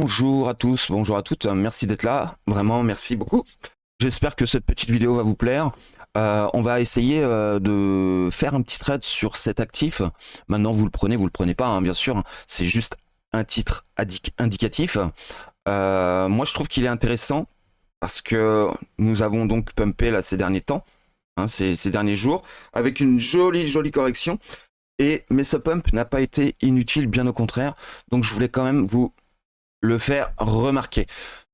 Bonjour à tous, bonjour à toutes, merci d'être là, vraiment merci beaucoup. J'espère que cette petite vidéo va vous plaire. On va essayer de faire un petit trade sur cet actif. Maintenant vous le prenez pas hein, bien sûr, c'est juste un titre indicatif. Moi je trouve qu'il est intéressant parce que nous avons donc pumpé là ces derniers temps, hein, ces derniers jours, avec une jolie correction. Mais ce pump n'a pas été inutile, bien au contraire. Donc je voulais quand même vous le faire remarquer.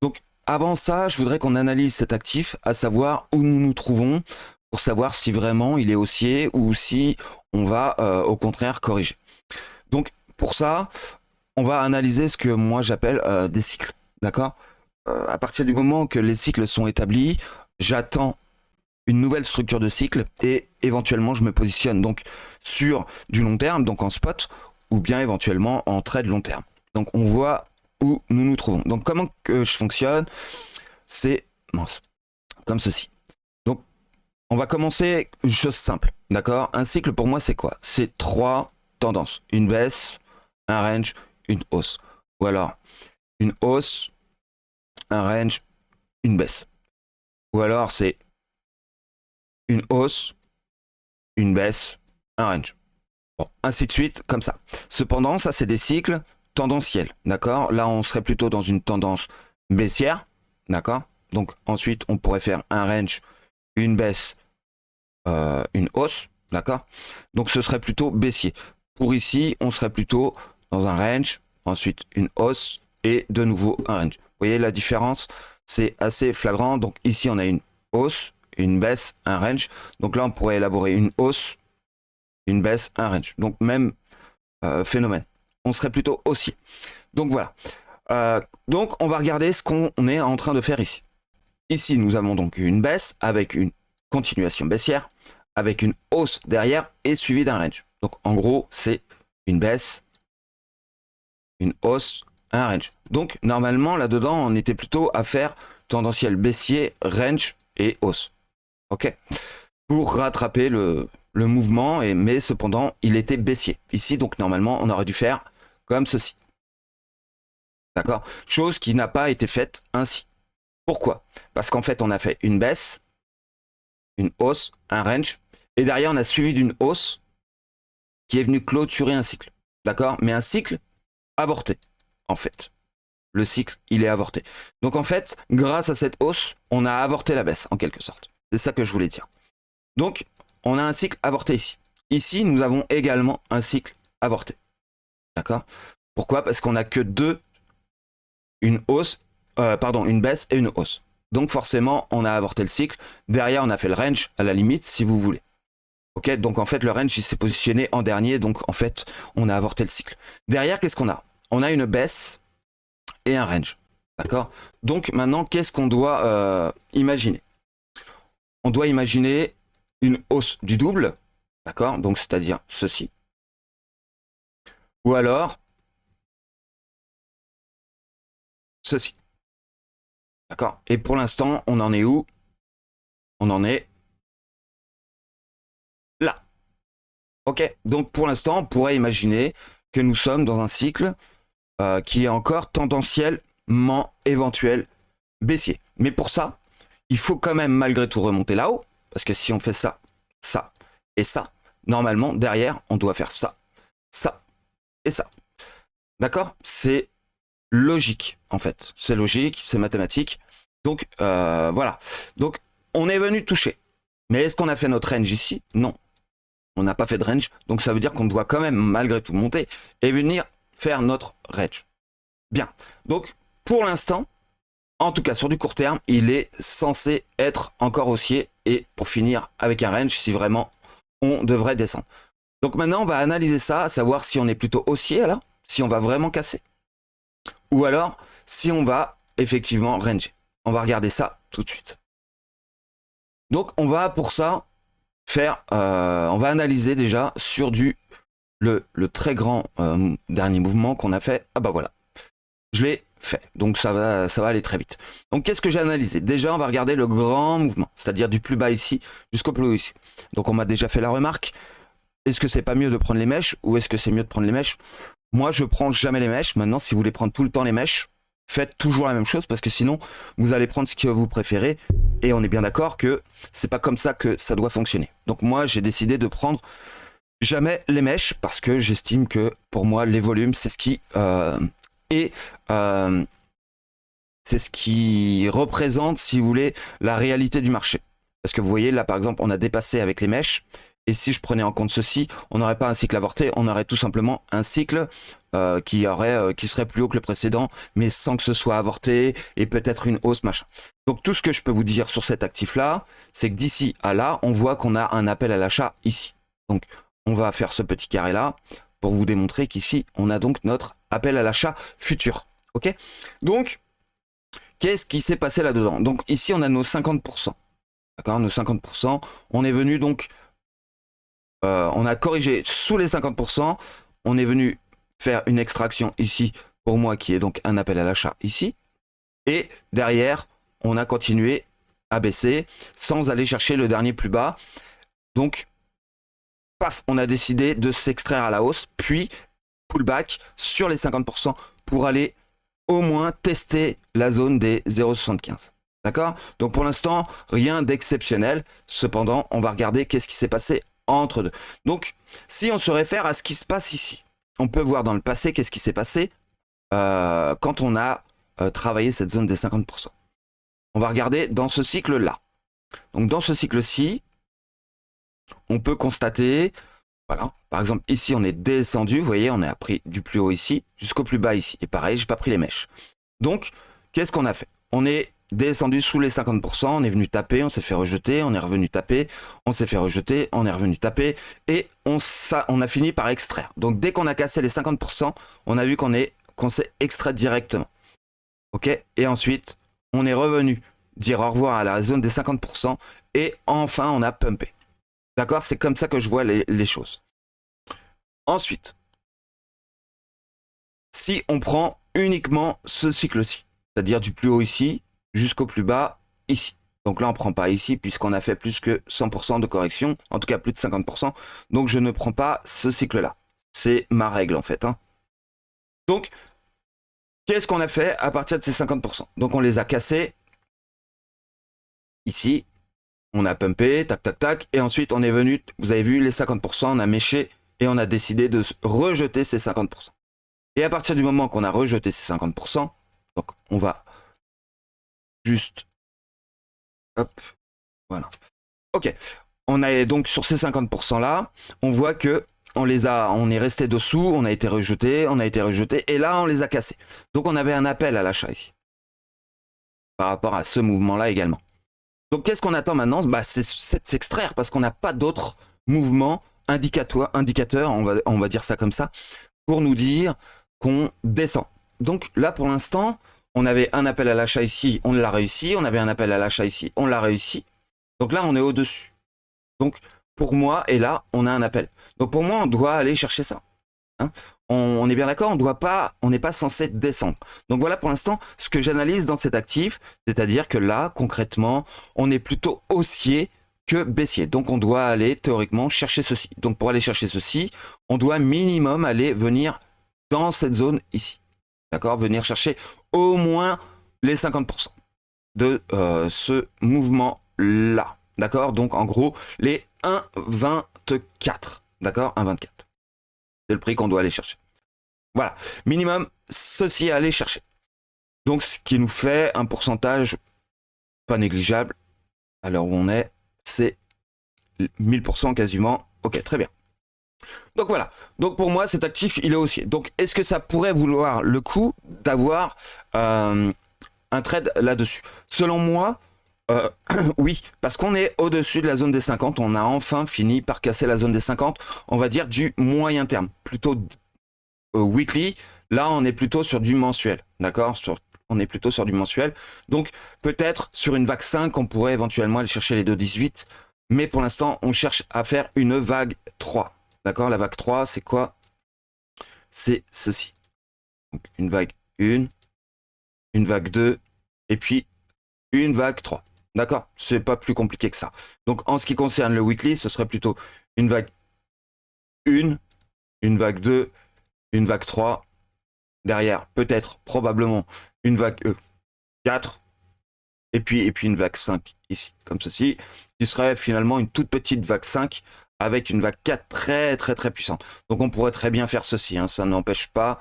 Donc avant ça, je voudrais qu'on analyse cet actif, à savoir où nous nous trouvons, pour savoir si vraiment il est haussier ou si on va au contraire corriger. Donc pour ça, on va analyser ce que moi j'appelle des cycles. D'accord. À partir du moment que les cycles sont établis, j'attends une nouvelle structure de cycle et éventuellement je me positionne donc sur du long terme, donc en spot, ou bien éventuellement en trade long terme. Donc on voit où nous nous trouvons. Donc comment que je fonctionne, c'est comme ceci. Donc on va commencer une chose simple, d'accord. Un cycle pour moi c'est quoi? C'est trois tendances, une baisse, un range, une hausse. Ou alors une hausse, un range, une baisse. Ou alors c'est une hausse, une baisse, un range. Bon, ainsi de suite, comme ça. Cependant, ça c'est des cycles tendanciels, d'accord. Là, on serait plutôt dans une tendance baissière, d'accord. Donc ensuite, on pourrait faire un range, une baisse, une hausse, d'accord. Donc ce serait plutôt baissier. Pour ici, on serait plutôt dans un range, ensuite une hausse et de nouveau un range. Vous voyez la différence, c'est assez flagrant. Donc ici, on a une hausse, une baisse, un range. Donc là, on pourrait élaborer une hausse, une baisse, un range. Donc même phénomène. On serait plutôt haussier. Donc voilà. Donc on va regarder ce qu'on est en train de faire ici. Ici, nous avons donc une baisse avec une continuation baissière, avec une hausse derrière et suivi d'un range. Donc en gros, c'est une baisse, une hausse, un range. Donc normalement, là-dedans, on était plutôt à faire tendanciel baissier, range et hausse. Ok, pour rattraper le mouvement, mais cependant, il était baissier. Ici, donc normalement, on aurait dû faire comme ceci. D'accord. Chose qui n'a pas été faite ainsi. Pourquoi? Parce qu'en fait, on a fait une baisse, une hausse, un range, et derrière, on a suivi d'une hausse qui est venue clôturer un cycle. D'accord. Mais un cycle avorté, en fait. Le cycle, il est avorté. Donc en fait, grâce à cette hausse, on a avorté la baisse, en quelque sorte. C'est ça que je voulais dire. Donc, on a un cycle avorté ici. Ici, nous avons également un cycle avorté. D'accord? Pourquoi? Parce qu'on n'a que deux, une baisse et une hausse. Donc forcément, on a avorté le cycle. Derrière, on a fait le range, à la limite, si vous voulez. Ok? Donc en fait, le range, il s'est positionné en dernier. Donc en fait, on a avorté le cycle. Derrière, qu'est-ce qu'on a? On a une baisse et un range. D'accord? Donc maintenant, qu'est-ce qu'on doit imaginer? On doit imaginer une hausse du double, d'accord, donc c'est-à-dire ceci. Ou alors ceci. D'accord. Et pour l'instant, on en est où? On en est là. Ok. Donc pour l'instant, on pourrait imaginer que nous sommes dans un cycle qui est encore tendanciellement éventuel baissier. Mais pour ça, il faut quand même malgré tout remonter là-haut. Parce que si on fait ça, ça et ça, normalement, derrière, on doit faire ça, ça et ça. D'accord? C'est logique, en fait. C'est logique, c'est mathématique. Donc, voilà. Donc, on est venu toucher. Mais est-ce qu'on a fait notre range ici? Non. On n'a pas fait de range. Donc, ça veut dire qu'on doit quand même, malgré tout, monter et venir faire notre range. Bien. Donc, pour l'instant, en tout cas sur du court terme, il est censé être encore haussier et pour finir avec un range si vraiment on devrait descendre. Donc maintenant, on va analyser ça, à savoir si on est plutôt haussier là, si on va vraiment casser. Ou alors, si on va effectivement ranger. On va regarder ça tout de suite. Donc, on va pour ça faire, on va analyser déjà sur le très grand dernier mouvement qu'on a fait. Ah bah voilà, je l'ai fait. Donc ça va aller très vite. Donc qu'est-ce que j'ai analysé? Déjà, on va regarder le grand mouvement, c'est-à-dire du plus bas ici jusqu'au plus haut ici. Donc on m'a déjà fait la remarque. Est-ce que c'est pas mieux de prendre les mèches ou est-ce que c'est mieux de prendre les mèches? Moi, je prends jamais les mèches. Maintenant, si vous voulez prendre tout le temps les mèches, faites toujours la même chose parce que sinon vous allez prendre ce que vous préférez et on est bien d'accord que c'est pas comme ça que ça doit fonctionner. Donc moi j'ai décidé de prendre jamais les mèches parce que j'estime que pour moi les volumes c'est ce qui est c'est ce qui représente, si vous voulez, la réalité du marché. Parce que vous voyez, là, par exemple, on a dépassé avec les mèches. Et si je prenais en compte ceci, on n'aurait pas un cycle avorté, on aurait tout simplement un cycle qui serait plus haut que le précédent, mais sans que ce soit avorté, et peut-être une hausse, machin. Donc tout ce que je peux vous dire sur cet actif-là, c'est que d'ici à là, on voit qu'on a un appel à l'achat ici. Donc on va faire ce petit carré-là pour vous démontrer qu'ici, on a donc notre appel à l'achat futur. Ok? Donc, qu'est-ce qui s'est passé là-dedans? Donc ici, on a nos 50%. D'accord, nos 50%. On est venu donc, on a corrigé sous les 50%. On est venu faire une extraction ici, pour moi, qui est donc un appel à l'achat ici. Et derrière, on a continué à baisser sans aller chercher le dernier plus bas. Donc, paf, on a décidé de s'extraire à la hausse, puis pullback sur les 50% pour aller au moins tester la zone des 0,75. D'accord? Donc pour l'instant, rien d'exceptionnel. Cependant, on va regarder qu'est-ce qui s'est passé entre deux. Donc, si on se réfère à ce qui se passe ici, on peut voir dans le passé qu'est-ce qui s'est passé quand on a travaillé cette zone des 50%. On va regarder dans ce cycle-là. Donc dans ce cycle-ci, on peut constater, voilà, par exemple ici on est descendu, vous voyez, on a pris du plus haut ici jusqu'au plus bas ici. Et pareil, j'ai pas pris les mèches. Donc, qu'est-ce qu'on a fait? On est descendu sous les 50%, on est venu taper, on s'est fait rejeter, on est revenu taper, on s'est fait rejeter, on est revenu taper, et on a fini par extraire. Donc dès qu'on a cassé les 50%, on a vu qu'on s'est extrait directement. Ok? Et ensuite, on est revenu dire au revoir à la zone des 50%, et enfin on a pumpé. D'accord? C'est comme ça que je vois les choses. Ensuite, si on prend uniquement ce cycle-ci, c'est-à-dire du plus haut ici jusqu'au plus bas ici. Donc là, on ne prend pas ici puisqu'on a fait plus que 100% de correction, en tout cas plus de 50%. Donc je ne prends pas ce cycle-là. C'est ma règle en fait. Hein. Donc, qu'est-ce qu'on a fait à partir de ces 50%? Donc on les a cassés ici. On a pumpé, tac, tac, tac. Et ensuite, on est venu, vous avez vu, les 50%, on a méché et on a décidé de rejeter ces 50%. Et à partir du moment qu'on a rejeté ces 50%, donc on va juste, hop, voilà. Ok, on est donc sur ces 50% là, on voit que on est resté dessous, on a été rejeté, et là on les a cassés. Donc on avait un appel à l'achat ici, par rapport à ce mouvement-là également. Donc qu'est-ce qu'on attend maintenant? Bah, c'est de s'extraire parce qu'on n'a pas d'autres mouvements indicateurs, on va dire ça comme ça, pour nous dire qu'on descend. Donc là pour l'instant, on avait un appel à l'achat ici, on l'a réussi, on avait un appel à l'achat ici, on l'a réussi. Donc là on est au-dessus. Donc pour moi, et là on a un appel. Donc pour moi on doit aller chercher ça. Hein, on est bien d'accord, on n'est pas censé descendre. Donc voilà pour l'instant ce que j'analyse dans cet actif, c'est-à-dire que là, concrètement, on est plutôt haussier que baissier. Donc on doit aller théoriquement chercher ceci. Donc pour aller chercher ceci, on doit minimum aller venir dans cette zone ici. D'accord? Venir chercher au moins les 50% de ce mouvement-là. D'accord? Donc en gros, les 1,24. D'accord? 1,24. C'est le prix qu'on doit aller chercher. Voilà, minimum, ceci à aller chercher. Donc, ce qui nous fait un pourcentage pas négligeable, à l'heure où on est, c'est 1000% quasiment. Ok, très bien. Donc voilà, donc pour moi, cet actif, il est haussier. Donc, est-ce que ça pourrait vouloir le coup d'avoir un trade là-dessus? Selon moi, oui, parce qu'on est au-dessus de la zone des 50, on a enfin fini par casser la zone des 50, on va dire du moyen terme, plutôt weekly, là on est plutôt sur du mensuel, d'accord? On est plutôt sur du mensuel, donc peut-être sur une vague 5, on pourrait éventuellement aller chercher les 2,18, mais pour l'instant on cherche à faire une vague 3, d'accord? La vague 3, c'est quoi? C'est ceci, donc une vague 1, une vague 2, et puis une vague 3. D'accord? C'est pas plus compliqué que ça. Donc en ce qui concerne le weekly, ce serait plutôt une vague 1, une vague 2, une vague 3, derrière, peut-être, probablement, une vague 4, et puis une vague 5 ici, comme ceci, qui serait finalement une toute petite vague 5 avec une vague 4 très très très puissante. Donc on pourrait très bien faire ceci, hein, ça n'empêche pas.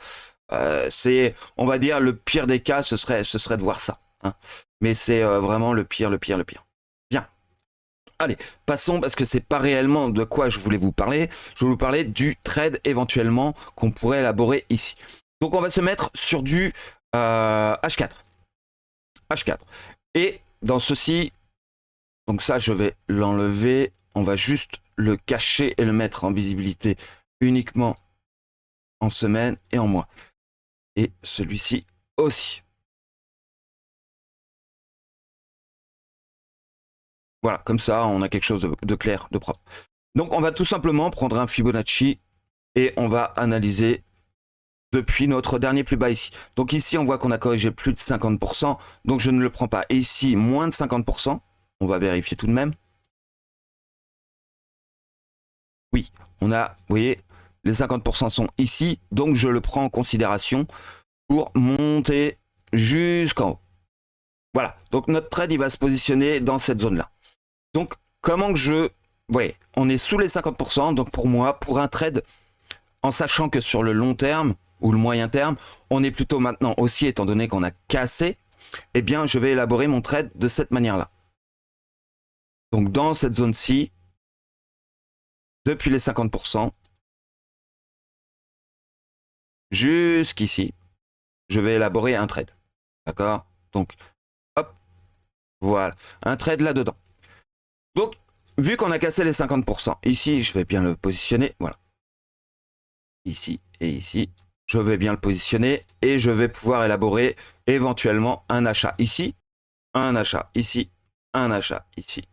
C'est, on va dire, le pire des cas, ce serait de voir ça. Hein. Mais c'est vraiment le pire. Bien. Allez, passons, parce que c'est pas réellement de quoi je voulais vous parler. Je vais vous parler du trade éventuellement qu'on pourrait élaborer ici. Donc on va se mettre sur du H4. H4. Et dans ceci, donc ça je vais l'enlever. On va juste le cacher et le mettre en visibilité uniquement en semaine et en mois. Et celui-ci aussi. Voilà, comme ça, on a quelque chose de clair, de propre. Donc, on va tout simplement prendre un Fibonacci et on va analyser depuis notre dernier plus bas ici. Donc ici, on voit qu'on a corrigé plus de 50%, donc je ne le prends pas. Et ici, moins de 50%, on va vérifier tout de même. Oui, on a, vous voyez, les 50% sont ici, donc je le prends en considération pour monter jusqu'en haut. Voilà, donc notre trade, il va se positionner dans cette zone-là. Donc, comment que je... Ouais, on est sous les 50%, donc pour moi, pour un trade, en sachant que sur le long terme, ou le moyen terme, on est plutôt maintenant aussi, étant donné qu'on a cassé, eh bien, je vais élaborer mon trade de cette manière-là. Donc, dans cette zone-ci, depuis les 50%, jusqu'ici, je vais élaborer un trade. D'accord? Donc, hop, voilà, un trade là-dedans. Donc, vu qu'on a cassé les 50%, ici, je vais bien le positionner, voilà. Ici et ici, je vais bien le positionner et je vais pouvoir élaborer éventuellement un achat ici, un achat ici, un achat ici.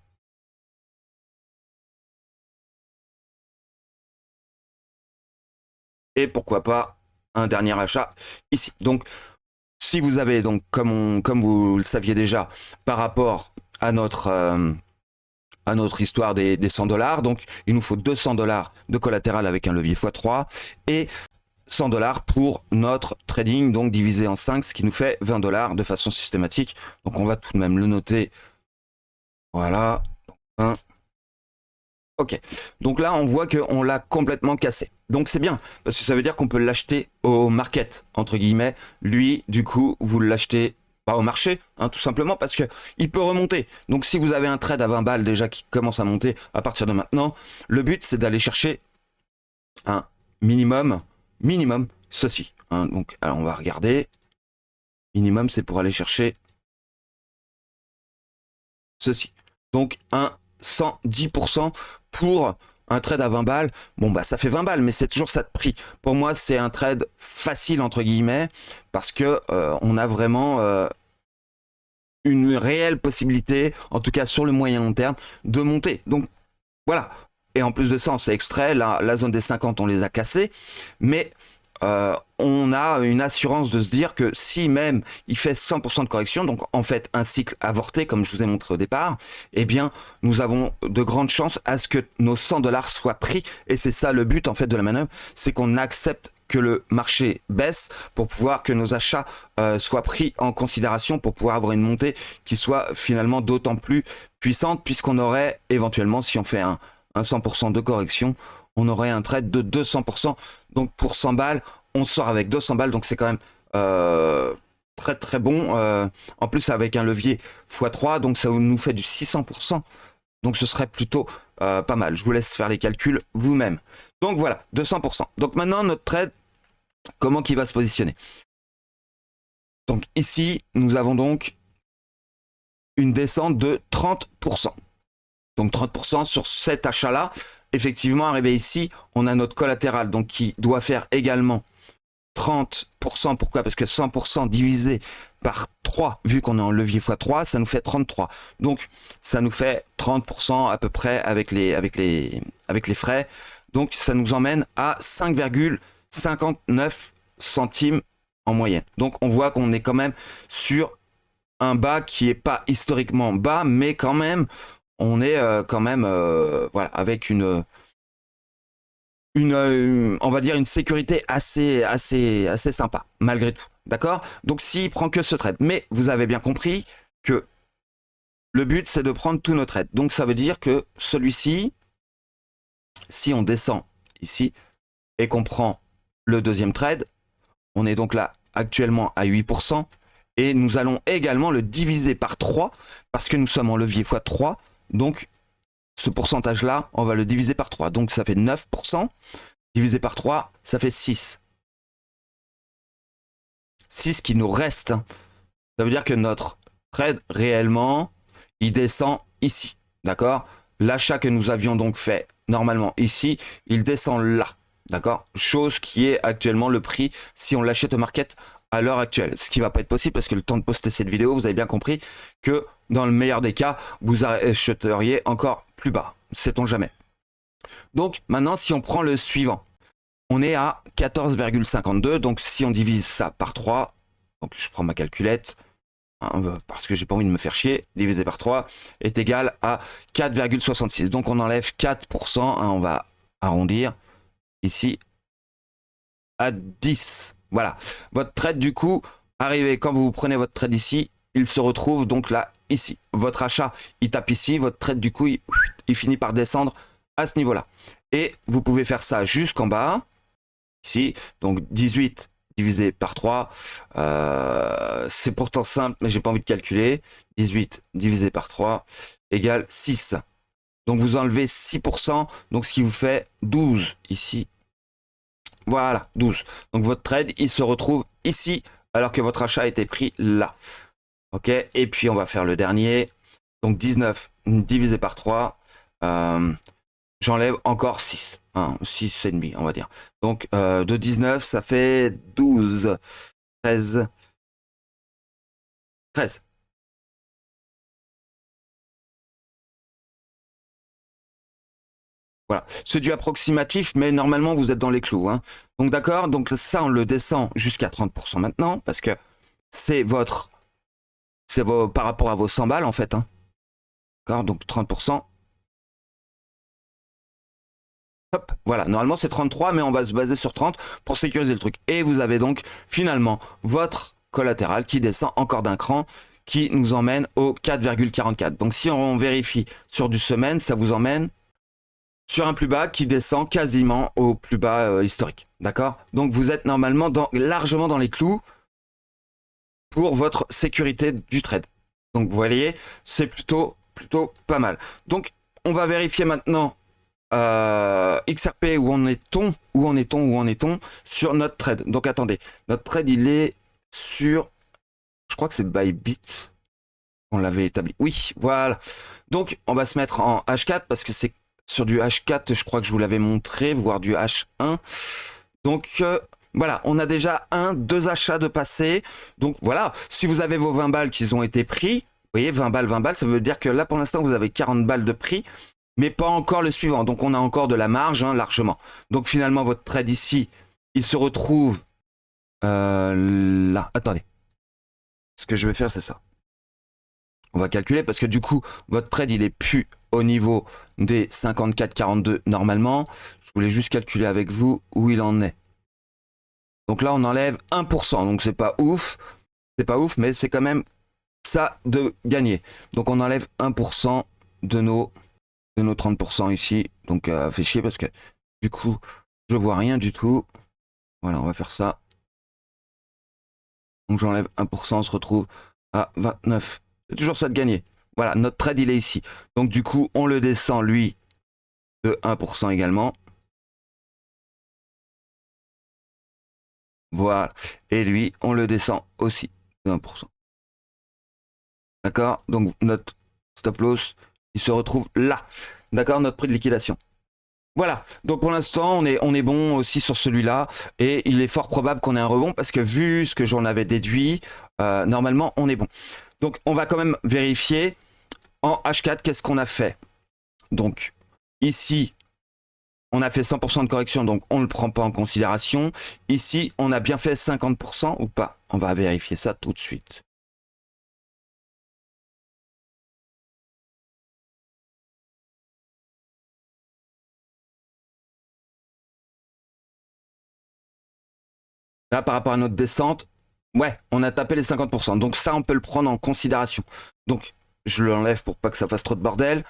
Et pourquoi pas un dernier achat ici. Donc, si vous avez, donc, comme vous le saviez déjà, par rapport à notre histoire des 100 $, donc il nous faut 200 $ de collatéral avec un levier x3 et 100 $ pour notre trading, donc divisé en 5, ce qui nous fait 20 $ de façon systématique. Donc on va tout de même le noter. Voilà. Ok. Donc là, on voit qu'on l'a complètement cassé. Donc c'est bien, parce que ça veut dire qu'on peut l'acheter au market, entre guillemets. Lui, du coup, vous l'achetez pas au marché, hein, tout simplement, parce que il peut remonter. Donc si vous avez un trade à 20 balles déjà qui commence à monter à partir de maintenant, le but, c'est d'aller chercher un minimum, ceci. Hein. Donc, alors on va regarder. Minimum, c'est pour aller chercher ceci. Donc, un 110% pour un trade à 20 balles. Bon, bah, ça fait 20 balles, mais c'est toujours ça de prix. Pour moi, c'est un trade facile, entre guillemets, parce que on a vraiment une réelle possibilité, en tout cas sur le moyen long terme, de monter. Donc, voilà. Et en plus de ça, on s'est extrait. La zone des 50, on les a cassés. Mais on a une assurance de se dire que si même il fait 100% de correction, donc en fait un cycle avorté comme je vous ai montré au départ, eh bien nous avons de grandes chances à ce que nos 100 $ soient pris, et c'est ça le but en fait de la manœuvre, c'est qu'on accepte que le marché baisse pour pouvoir que nos achats soient pris en considération pour pouvoir avoir une montée qui soit finalement d'autant plus puissante, puisqu'on aurait éventuellement, si on fait un 100% de correction, on aurait un trade de 200%. Donc pour 100 balles, on sort avec 200 balles. Donc c'est quand même très très bon. En plus avec un levier x3, donc ça nous fait du 600%. Donc ce serait plutôt pas mal. Je vous laisse faire les calculs vous-même. Donc voilà, 200%. Donc maintenant notre trade, comment qu'il va se positionner? Donc ici, nous avons donc une descente de 30%. Donc 30% sur cet achat-là. Effectivement, arrivé ici, on a notre collatéral donc qui doit faire également 30%. Pourquoi? Parce que 100% divisé par 3, vu qu'on est en levier x3, ça nous fait 33. Donc, ça nous fait 30% à peu près avec les frais. Donc, ça nous emmène à 5,59 centimes en moyenne. Donc, on voit qu'on est quand même sur un bas qui est pas historiquement bas, mais quand même, on est quand même voilà, avec une on va dire une sécurité assez sympa, malgré tout. D'accord? Donc s'il prend que ce trade. Mais vous avez bien compris que le but, c'est de prendre tous nos trades. Donc ça veut dire que celui-ci, si on descend ici et qu'on prend le deuxième trade, on est donc là actuellement à 8%. Et nous allons également le diviser par 3 parce que nous sommes en levier x 3. Donc ce pourcentage-là, on va le diviser par 3. Donc ça fait 9%. Divisé par 3, ça fait 6. 6 qui nous reste. Ça veut dire que notre trade, réellement, il descend ici. D'accord? L'achat que nous avions donc fait normalement ici, il descend là. D'accord? Chose qui est actuellement le prix si on l'achète au market à l'heure actuelle. Ce qui ne va pas être possible parce que le temps de poster cette vidéo, vous avez bien compris que dans le meilleur des cas, vous achèteriez encore plus bas. Sait-on jamais. Donc maintenant, si on prend le suivant, on est à 14,52. Donc si on divise ça par 3, donc je prends ma calculette, parce que j'ai pas envie de me faire chier, divisé par 3 est égal à 4,66. Donc on enlève 4%, on va arrondir ici à 10. Voilà. Votre trade du coup, arrivé quand vous prenez votre trade ici, il se retrouve donc là, ici. Votre achat, il tape ici, votre trade du coup, il finit par descendre à ce niveau-là. Et vous pouvez faire ça jusqu'en bas, ici, donc 18 divisé par 3, c'est pourtant simple, mais j'ai pas envie de calculer. 18 divisé par 3 égale 6. Donc vous enlevez 6%, donc ce qui vous fait 12 ici. Voilà, 12. Donc votre trade, il se retrouve ici, alors que votre achat a été pris là. Ok, et puis on va faire le dernier. Donc 19 divisé par 3, j'enlève encore 6. 6,5, on va dire. Donc de 19, ça fait 12, 13. 13. Voilà, c'est du approximatif, mais normalement vous êtes dans les clous. Hein. Donc d'accord, donc ça on le descend jusqu'à 30% maintenant, parce que c'est par rapport à vos 100 balles en fait. Hein. D'accord, donc 30%. Hop, voilà, normalement c'est 33, mais on va se baser sur 30 pour sécuriser le truc. Et vous avez donc finalement votre collatéral qui descend encore d'un cran, qui nous emmène au 4,44. Donc si on vérifie sur du semaine, ça vous emmène sur un plus bas qui descend quasiment au plus bas historique. D'accord? Donc vous êtes normalement largement dans les clous pour votre sécurité du trade. Donc vous voyez, c'est plutôt pas mal. Donc on va vérifier maintenant XRP où en est-on sur notre trade. Donc attendez, notre trade il est sur, je crois que c'est Bybit. On l'avait établi. Oui, voilà. Donc on va se mettre en H4 parce que c'est sur du H4, je crois que je vous l'avais montré, voire du H1. Donc voilà, on a déjà deux achats de passé. Donc voilà, si vous avez vos 20 balles qui ont été pris, vous voyez, 20 balles, ça veut dire que là pour l'instant vous avez 40 balles de prix, mais pas encore le suivant. Donc on a encore de la marge, hein, largement. Donc finalement votre trade ici, il se retrouve là. Attendez, ce que je vais faire c'est ça. On va calculer parce que du coup, votre trade, il est plus au niveau des 54,42 normalement. Je voulais juste calculer avec vous où il en est. Donc là, on enlève 1%. Donc c'est pas ouf. C'est pas ouf, mais c'est quand même ça de gagner. Donc on enlève 1% de nos 30% ici. Donc fait chier parce que du coup, je vois rien du tout. Voilà, on va faire ça. Donc j'enlève 1%, on se retrouve à 29. C'est toujours ça de gagner. Voilà, notre trade, il est ici. Donc du coup, on le descend, lui, de 1% également. Voilà. Et lui, on le descend aussi de 1%. D'accord? Donc notre stop loss, il se retrouve là. D'accord? Notre prix de liquidation. Voilà, donc pour l'instant on est bon aussi sur celui-là et il est fort probable qu'on ait un rebond parce que vu ce que j'en avais déduit, normalement on est bon. Donc on va quand même vérifier en H4 qu'est-ce qu'on a fait. Donc ici on a fait 100% de correction donc on ne le prend pas en considération. Ici on a bien fait 50% ou pas. On va vérifier ça tout de suite. Là, par rapport à notre descente, ouais, on a tapé les 50%. Donc ça, on peut le prendre en considération. Donc, je l'enlève pour pas que ça fasse trop de bordel.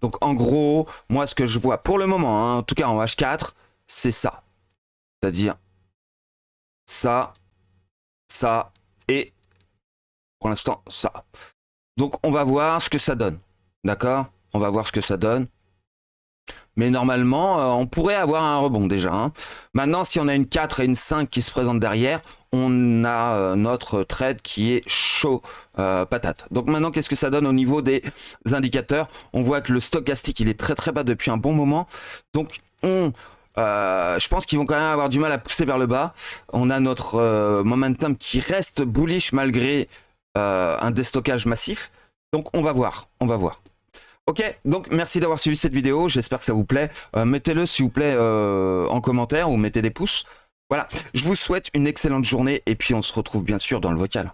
Donc, en gros, moi, ce que je vois pour le moment, hein, en tout cas en H4, c'est ça. C'est-à-dire ça, ça et pour l'instant, ça. Donc, on va voir ce que ça donne. D'accord? On va voir ce que ça donne. Mais normalement, on pourrait avoir un rebond déjà. Hein. Maintenant, si on a une 4 et une 5 qui se présentent derrière, on a notre trade qui est chaud patate. Donc maintenant, qu'est-ce que ça donne au niveau des indicateurs? On voit que le stochastique, il est très très bas depuis un bon moment. Donc, je pense qu'ils vont quand même avoir du mal à pousser vers le bas. On a notre momentum qui reste bullish malgré un déstockage massif. Donc, on va voir. On va voir. Ok, donc merci d'avoir suivi cette vidéo, j'espère que ça vous plaît. Mettez-le s'il vous plaît en commentaire ou mettez des pouces. Voilà, je vous souhaite une excellente journée et puis on se retrouve bien sûr dans le vocal.